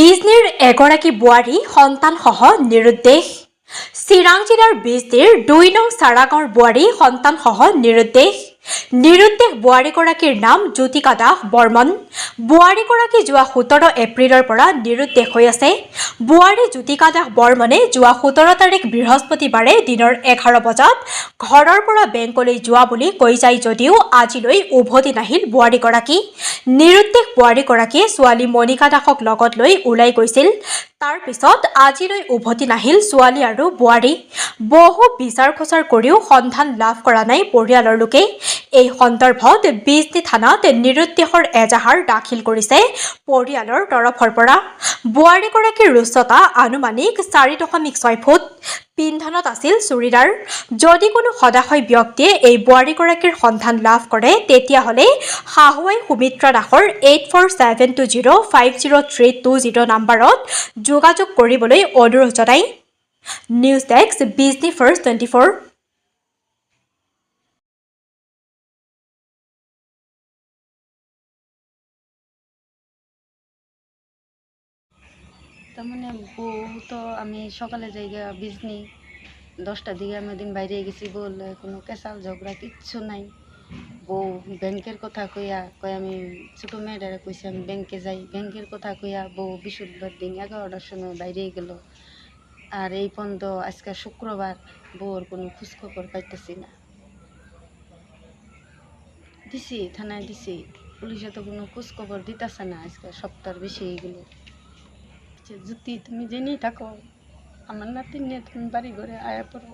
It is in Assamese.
বিজনীৰ এগৰাকী বোৱাৰী সন্তানসহ নিৰুদ্দেশ। চিৰাং জিলাৰ বিজনীৰ ২ নং চাৰাগাঁৱৰ বোৱাৰী সন্তানসহ নিৰুদ্দেশ। নিৰুদ্দেশ বোৱাৰীগৰাকীৰ নাম জ্যোতিকা দাস বৰ্মন। বোৱাৰীগৰাকী যোৱা ১৭ এপ্ৰিলৰ পৰা নিৰুদ্দেশ হৈ আছে। বোৱাৰী জ্যোতিকা দাস বৰ্মনে যোৱা ১৭ তাৰিখ বৃহস্পতিবাৰে দিনৰ ১১ বজাত ঘৰৰ পৰা বেংকলৈ যোৱা বুলি কৈ যায় যদিও আজিলৈ উভতি নাহিল বোৱাৰীগৰাকী। নিৰুদ্দেশ বোৱাৰীগৰাকীয়ে ছোৱালী মণিকা দাসক লগত লৈ ওলাই গৈছিল। তাৰ পিছত আজিলৈ উভতি নাহিল ছোৱালী আৰু বোৱাৰী। বহু বিচাৰ খোচাৰ কৰিও সন্ধান লাভ কৰা নাই পৰিয়ালৰ লোকে। এই সন্দৰ্ভত বিজনী থানাত নিৰুদ্দেশৰ এজাহাৰ দাখিল কৰিছে পৰিয়ালৰ তৰফৰ পৰা। বোৱাৰীগৰাকীৰ উচ্চতা আনুমানিক ৪.৬ ফুট। পিন্ধনত আছিল চুৰিদাৰ। যদি কোনো সদাশয় ব্যক্তিয়ে এই বোৱাৰীগৰাকীৰ সন্ধান লাভ কৰে তেতিয়াহ'লে শাহুৱাই সুমিত্ৰা দাসৰ 8472050320 নম্বৰত যোগাযোগ কৰিবলৈ অনুৰোধ জনায়। News desk Bijni first 24। তার মানে বউ তো আমি সকালে যাই বিজনি 10টার দিকে আমি ওদিন বাইরে গেছি বলে কোনো কেঁচাল ঝগড়া কিচ্ছু নাই। বউ ব্যাংকের কথা কয় আমি ছোটো মেয়েটারে কইছি আমি ব্যাংকে যাই, ব্যাংকের কথা কইয়া বউ বৃহস্পতিবার দিন 11টার সময় বাইরে গেল। আর এই পর্যন্ত আজকে শুক্রবার বউর কোনো খোঁজখবর পাইতেছি না। দিছি থানায় দিছি, পুলিশে তো কোনো খোঁজখবর দিতেছে না। আজকে সপ্তাহ বেশি এগুলো। জ্যোতি তুমি জেনেই থাকো, আমার নাতি নিয়ে তুমি বাড়ি ঘরে আয়া পড়ো।